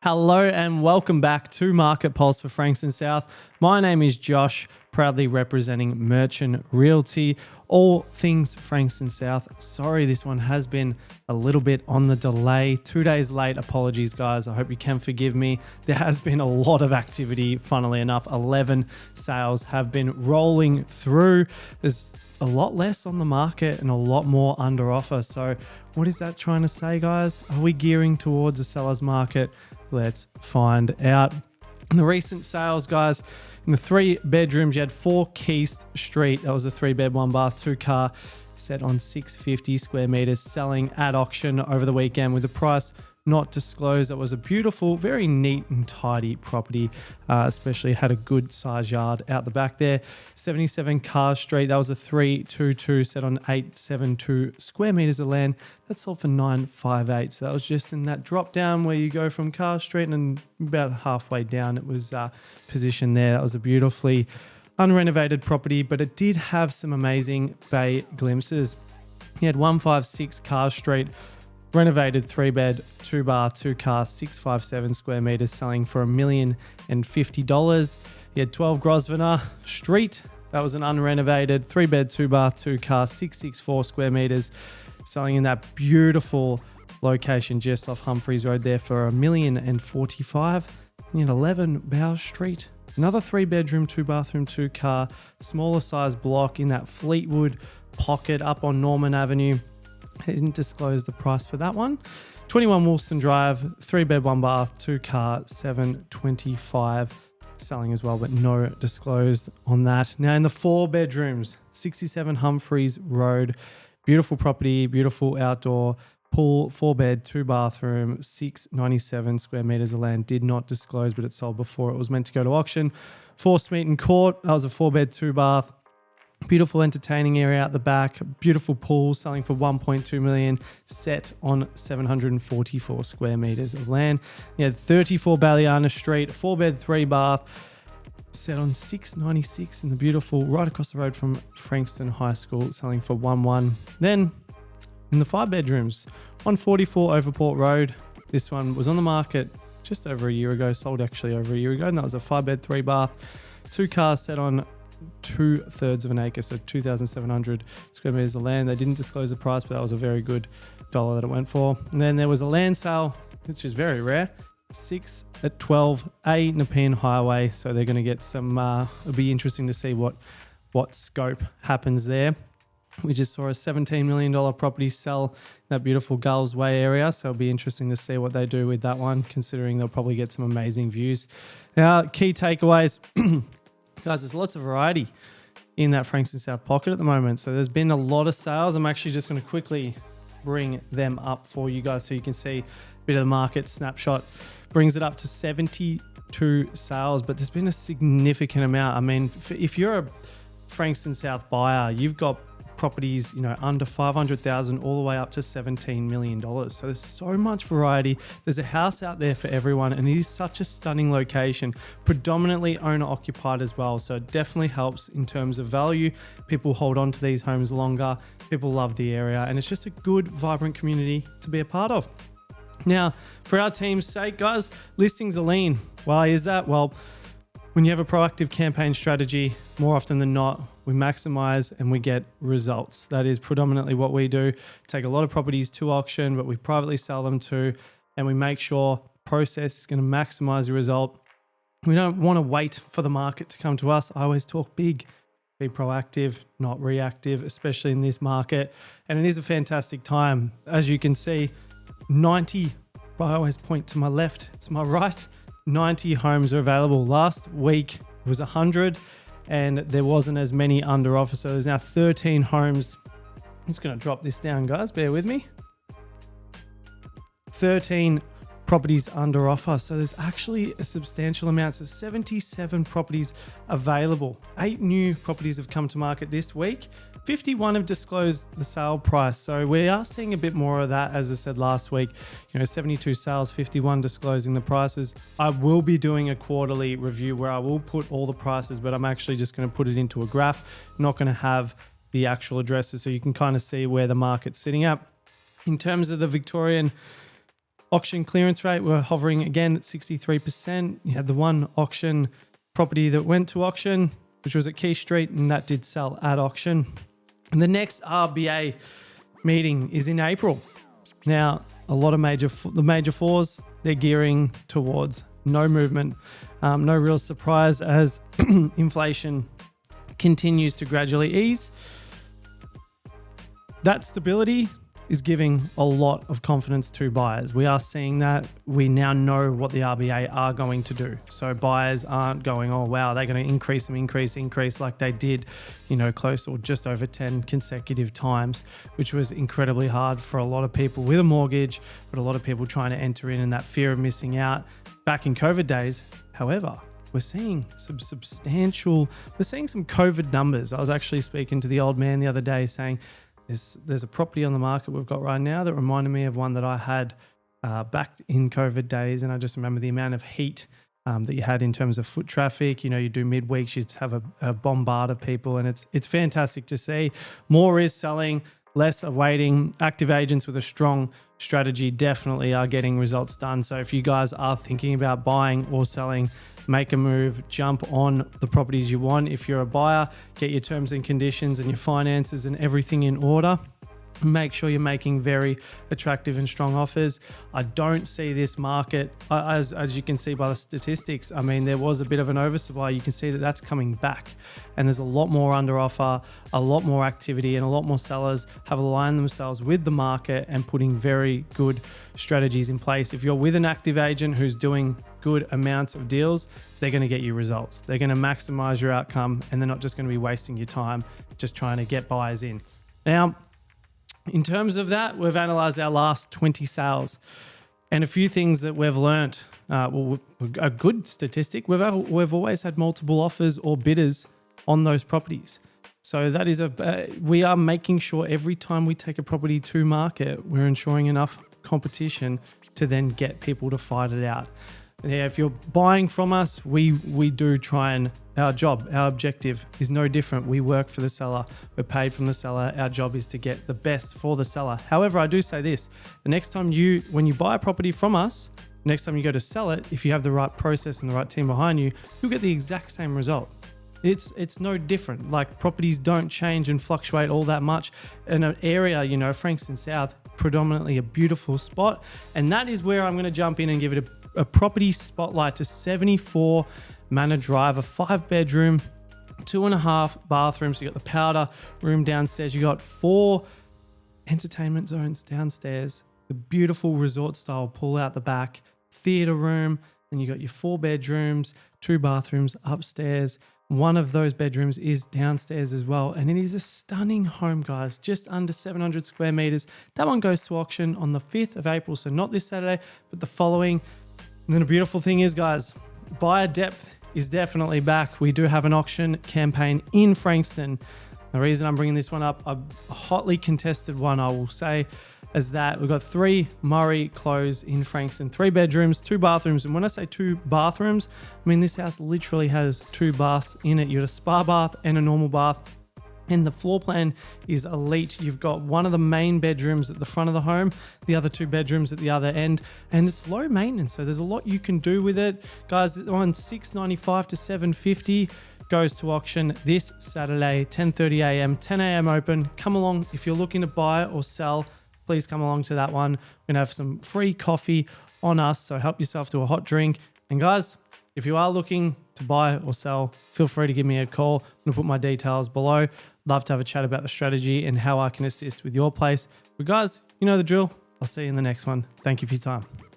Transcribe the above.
Hello and welcome back to Market Pulse for Frankston South. My name is Josh, proudly representing Merchant Realty, all things Frankston South. Sorry, this one has been a little bit on the delay. 2 days late. Apologies, guys. I hope you can forgive me. There has been a lot of activity, funnily enough. 11 sales have been rolling through. There's a lot less on the market and a lot more under offer. So what is that trying to say, guys? Are we gearing towards a seller's market? Let's find out. In the recent sales, guys, in the 3 bedrooms, you had 4 Keast Street. That was a 3-bed, 1-bath, 2-car, set on 650 square meters, selling at auction over the weekend with the price not disclosed. That was a beautiful, very neat and tidy property, especially had a good size yard out the back there. 77 Car Street, that was a 322 set on 872 square meters of land. That sold for 958. So that was just in that drop down where you go from Car Street, and about halfway down it was positioned there. That was a beautifully unrenovated property, but it did have some amazing bay glimpses. You had 156 Car Street, renovated 3-bed, 2-bath, 2-car, 657 square meters, selling for $1,050. You had 12 Grosvenor Street. That was an unrenovated 3-bed, 2-bath, 2-car, 664 square meters, selling in that beautiful location just off Humphreys Road there for $1,045. You had 11 Bow Street. Another 3-bedroom, 2-bathroom, 2-car, smaller size block in that Fleetwood pocket up on Norman Avenue. They didn't disclose the price for that one. 21 Woolston Drive, 3-bed, 1-bath, 2-car, 725, selling as well, but no disclosed on that. Now in the 4 bedrooms, 67 Humphreys Road, beautiful property, beautiful outdoor pool, 4-bed, 2-bathroom, 697 square meters of land. Did not disclose, but it sold before it was meant to go to auction. 4 Smeaton Court, that was a 4-bed, 2-bath. Beautiful entertaining area out the back, beautiful pool, selling for $1.2 million, set on 744 square meters of land. You had 34 Balliana Street, 4-bed, 3-bath, set on 696 in the beautiful, right across the road from Frankston High School, selling for $1.1. Then in the 5 bedrooms, 144 Overport Road. This one was on the market just over a year ago, sold actually over a year ago, and that was a 5-bed, 3-bath, 2-car, set on 2/3 of an acre, so 2,700 square meters of land. They didn't disclose the price, but that was a very good dollar that it went for. And then there was a land sale, which is very rare, 6 at 12A Nepean Highway. So they're going to get some, it'll be interesting to see what scope happens there. We just saw a $17 million property sell in that beautiful Gulls Way area. So it'll be interesting to see what they do with that one, considering they'll probably get some amazing views. Now, key takeaways. Guys, there's lots of variety in that Frankston South pocket at the moment. So there's been a lot of sales. I'm actually just going to quickly bring them up for you guys so you can see a bit of the market snapshot. Brings it up to 72 sales, but there's been a significant amount. I mean, if you're a Frankston South buyer, you've got properties, under 500,000 all the way up to $17 million. So there's so much variety. There's a house out there for everyone, and it is such a stunning location, predominantly owner occupied as well. So it definitely helps in terms of value. People hold on to these homes longer. People love the area, and it's just a good, vibrant community to be a part of. Now, for our team's sake, guys, listings are lean. Why is that? Well, when you have a proactive campaign strategy, more often than not, we maximize and we get results. That is predominantly what we do. Take a lot of properties to auction, but we privately sell them too, and we make sure the process is going to maximize the result. We don't want to wait for the market to come to us. I always talk big. Be proactive, not reactive, especially in this market. And it is a fantastic time. As you can see, 90, I always point to my left, it's my right, 90 homes are available. Last week it was 100 and there wasn't as many under offer. So there's now 13 homes. I'm just going to drop this down, guys. Bear with me. 13 properties under offer. So there's actually a substantial amount. So 77 properties available. 8 new properties have come to market this week. 51 have disclosed the sale price. So we are seeing a bit more of that, as I said last week. 72 sales, 51 disclosing the prices. I will be doing a quarterly review where I will put all the prices, but I'm actually just going to put it into a graph, not going to have the actual addresses, so you can kind of see where the market's sitting at. In terms of the Victorian Auction clearance rate, we're hovering again at 63%. You had the one auction property that went to auction, which was at Key Street, and that did sell at auction. And the next RBA meeting is in April. Now, a lot of the major fours, they're gearing towards no movement. No real surprise as inflation continues to gradually ease. That stability is giving a lot of confidence to buyers. We are seeing that. We now know what the RBA are going to do. So buyers aren't going, oh, wow, they're going to increase like they did, close or just over 10 consecutive times, which was incredibly hard for a lot of people with a mortgage, but a lot of people trying to enter in and that fear of missing out back in COVID days. However, we're seeing some COVID numbers. I was actually speaking to the old man the other day saying, there's a property on the market we've got right now that reminded me of one that I had back in COVID days. And I just remember the amount of heat that you had in terms of foot traffic. You do midweeks, you'd have a bombard of people, and it's fantastic to see. More is selling, less are waiting. Active agents with a strong strategy definitely are getting results done. So if you guys are thinking about buying or selling, make a move, jump on the properties you want. If you're a buyer, get your terms and conditions and your finances and everything in order. Make sure you're making very attractive and strong offers. I don't see this market, as you can see by the statistics, there was a bit of an oversupply. You can see that that's coming back, and there's a lot more under offer, a lot more activity, and a lot more sellers have aligned themselves with the market and putting very good strategies in place. If you're with an active agent who's doing good amounts of deals, they're going to get you results. They're going to maximize your outcome, and they're not just going to be wasting your time just trying to get buyers in. Now, in terms of that, we've analysed our last 20 sales, and a few things that we've learnt. A good statistic, we've always had multiple offers or bidders on those properties. So that is we are making sure every time we take a property to market, we're ensuring enough competition to then get people to fight it out. Yeah, if you're buying from us, we do try, and our objective is no different. We work for the seller. We're paid from the seller. Our job is to get the best for the seller. However, I do say this: the next time when you buy a property from us, next time you go to sell it, if you have the right process and the right team behind you, you'll get the exact same result. It's no different. Like, properties don't change and fluctuate all that much. In an area, Frankston South, predominantly a beautiful spot, and that is where I'm going to jump in and give it a property spotlight to 74 Manor Drive, a 5-bedroom, 2.5 bathrooms. So you got the powder room downstairs. You got 4 entertainment zones downstairs, the beautiful resort style pull out the back, theater room. Then you got your 4 bedrooms, 2 bathrooms upstairs. One of those bedrooms is downstairs as well. And it is a stunning home, guys, just under 700 square meters. That one goes to auction on the 5th of April. So not this Saturday, but the following. And then the beautiful thing is, guys, buyer depth is definitely back. We do have an auction campaign in Frankston. The reason I'm bringing this one up, a hotly contested one, I will say, is that we've got 3 Murray Close in Frankston, 3 bedrooms, 2 bathrooms. And when I say 2 bathrooms, this house literally has 2 baths in it. You got a spa bath and a normal bath. And the floor plan is elite. You've got one of the main bedrooms at the front of the home, the other 2 bedrooms at the other end, and it's low maintenance. So there's a lot you can do with it. Guys, on $695 to $750 goes to auction this Saturday, 10:30 a.m., 10 a.m. open. Come along if you're looking to buy or sell. Please come along to that one. We're going to have some free coffee on us, so help yourself to a hot drink. And guys, if you are looking to buy or sell, feel free to give me a call. I'm going to put my details below. Love to have a chat about the strategy and how I can assist with your place. But guys, you know the drill. I'll see you in the next one. Thank you for your time.